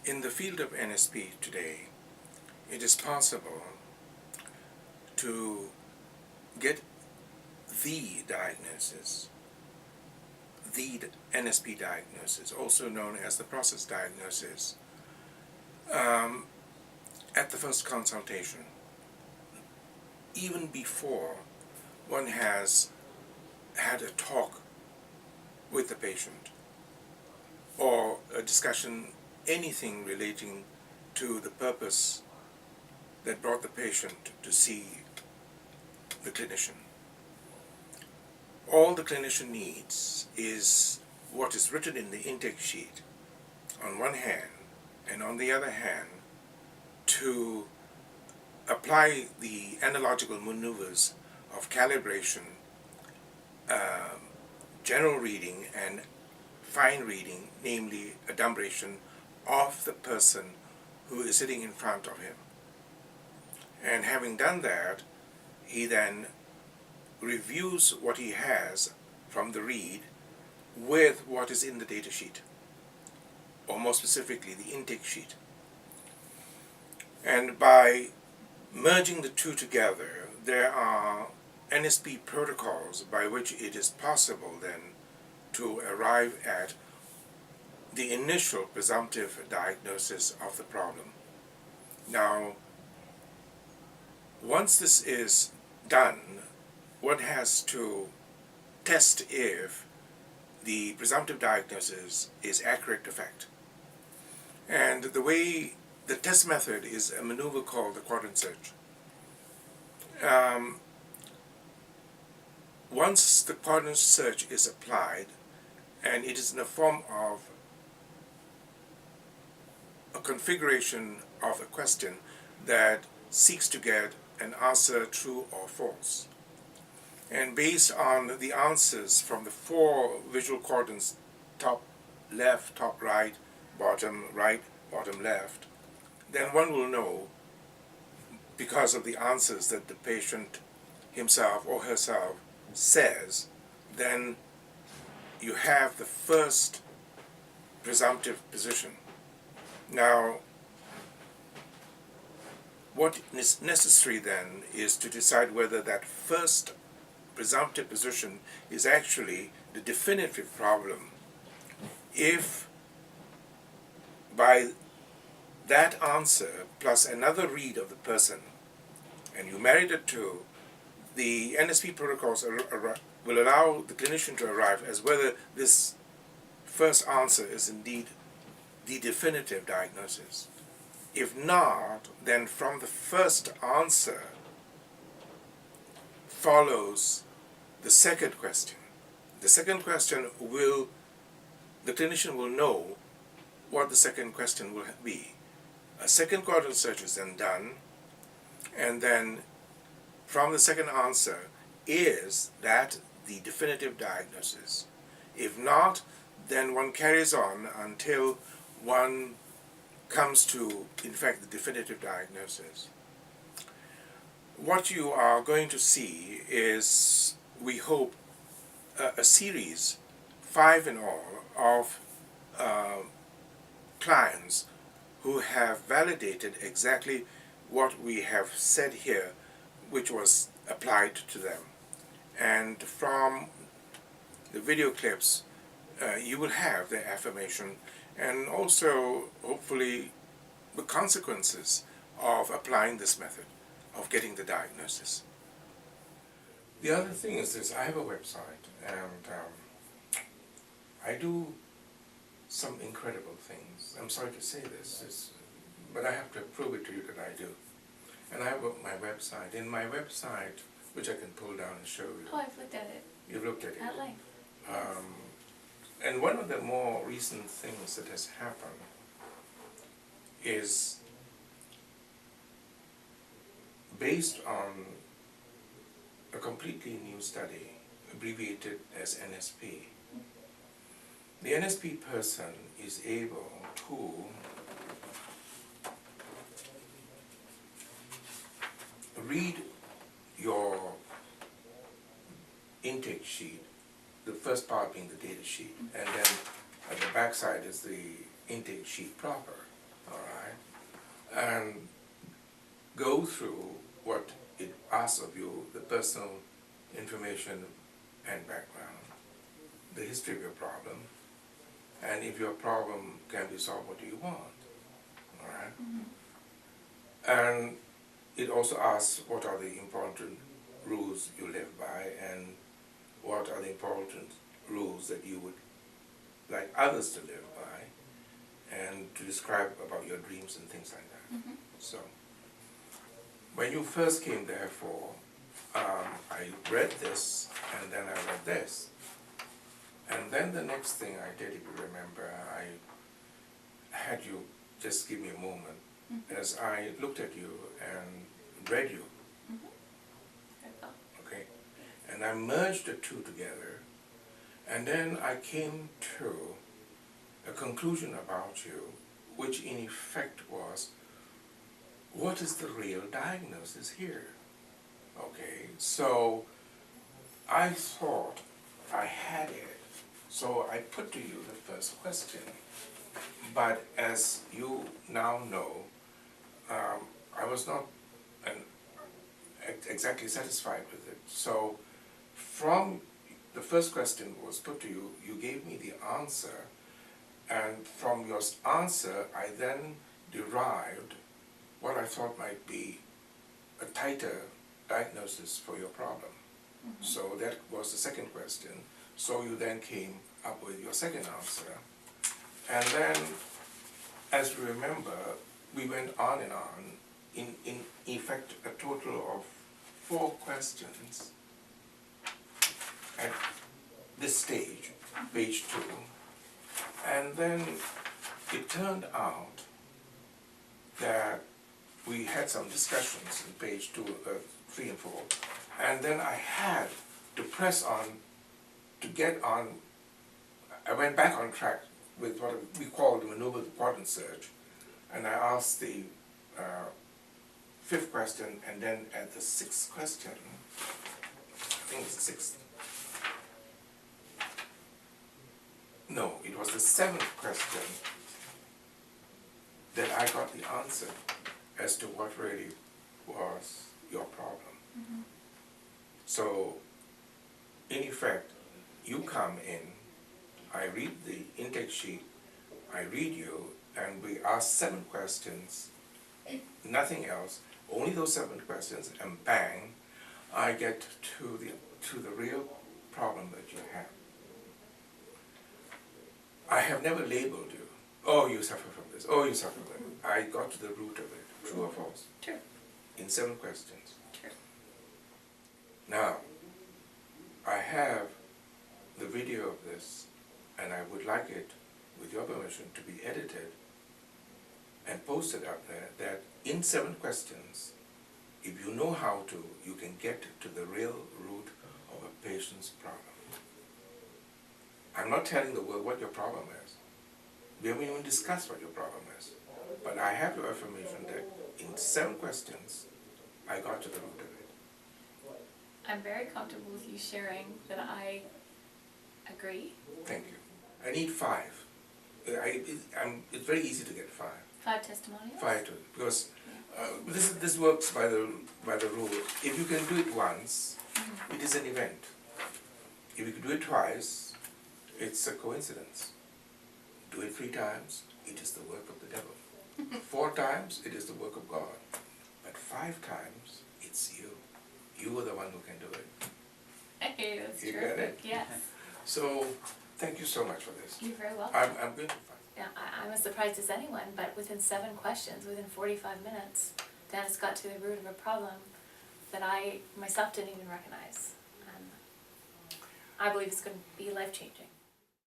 In the field of NSP today, it is possible to get the diagnosis, the NSP diagnosis, also known as the process diagnosis, um, at the first consultation, even before one has had a talk with the patient or a discussion, anything relating to the purpose that brought the patient to see the clinician. All the clinician needs is what is written in the intake sheet on one hand, and on the other hand, to apply the analogical maneuvers of calibration, general reading, and fine reading, namely adumbration of the person who is sitting in front of him. And having done that, he then reviews what he has from the read with what is in the data sheet, or more specifically the intake sheet. And by merging the two together, there are NSP protocols by which it is possible then to arrive at the initial presumptive diagnosis of the problem. Now, once this is done, one has to test if the presumptive diagnosis is accurate to fact. And the test method is a maneuver called the quadrant search. Once the quadrant search is applied, and it is in the form of a configuration of a question that seeks to get an answer true or false. And based on the answers from the four visual quadrants, top left, top right, bottom left, then one will know, because of the answers that the patient himself or herself says, then you have the first presumptive position. Now, what is necessary then is to decide whether that first presumptive position is actually the definitive problem. If by that answer plus another read of the person, and you marry the two, the NSP protocols will allow the clinician to arrive as whether this first answer is indeed the definitive diagnosis. If not, then from the first answer follows the second question. The second question the clinician will know what the second question will be. A second quadrant search is then done, and then from the second answer, is that the definitive diagnosis? If not, then one carries on until one comes to, in fact, the definitive diagnosis. What you are going to see is, we hope, a series, 5 in all, of clients who have validated exactly what we have said here, which was applied to them. And from the video clips, you will have the affirmation and also, hopefully, the consequences of applying this method of getting the diagnosis. The other thing is this: I have a website, and I do some incredible things. I'm sorry to say this, but I have to prove it to you that I do. And I have my website. In my website, which I can pull down and show you. Oh, I've looked at it. You've looked at it? At length. And one of the more recent things that has happened is based on a completely new study, abbreviated as NSP. The NSP person is able to read your intake sheet, the first part being the data sheet, and then at the back side is the intake sheet proper. all right, and go through what it asks of you, the personal information and background, the history of your problem, and if your problem can be solved, what do you want, all right? And it also asks what are the important rules you live by and what are the important rules that you would like others to live by, and to describe about your dreams and things like that. So, when you first came therefore, I read this, and then I read this. And then the next thing I did, if you remember, I had you just give me a moment as I looked at you and read you, okay? And I merged the two together, and then I came to a conclusion about you, which in effect was, what is the real diagnosis here? Okay, so I thought I had it, so I put to you the first question. But as you now know, I was not exactly satisfied with it. So from the first question was put to you, you gave me the answer, and from your answer I then derived what I thought might be a tighter diagnosis for your problem. So that was the second question. So you then came up with your second answer. And then, as you remember, we went on and on, in effect a total of 4 questions at this stage, page 2. And then it turned out that we had some discussions in page 2, 3 and 4, and then I had to press on to get on. I went back on track with what we call the maneuver quadrant search, and I asked the 5th question, and then at the 6th question, I think it was the 6th. No, it was the 7th question that I got the answer as to what really was your problem. So, in effect, you come in, I read the intake sheet, I read you, and we ask 7 questions, nothing else, only those 7 questions, and bang, I get to the real problem that you have. I have never labeled you, oh, you suffer from this, oh, you suffer from that. I got to the root of it. True or false? True. In 7 questions. True. Now, I have the video of this, and I would like it, with your permission, to be edited and posted up there, that in 7 questions, if you know how to, you can get to the real root of a patient's problem. I'm not telling the world what your problem is. We haven't even discussed what your problem is. But I have your affirmation that in 7 questions, I got to the root of it. I'm very comfortable with you sharing that I agree. Thank you. I need 5. It's very easy to get 5. 5 testimonials? 5 because this works by the rule. If you can do it once, it is an event. If you can do it twice, it's a coincidence. Do it 3 times, it is the work of the devil. 4 times, it is the work of God. But 5 times, it's you. You are the one who can do it. Hey, that's You true. get it? Yes. So, thank you so much for this. You're very welcome. I'm good. Yeah, I'm as surprised as anyone, but within 7 questions, within 45 minutes, Dennis got to the root of a problem that I myself didn't even recognize. And I believe it's going to be life-changing.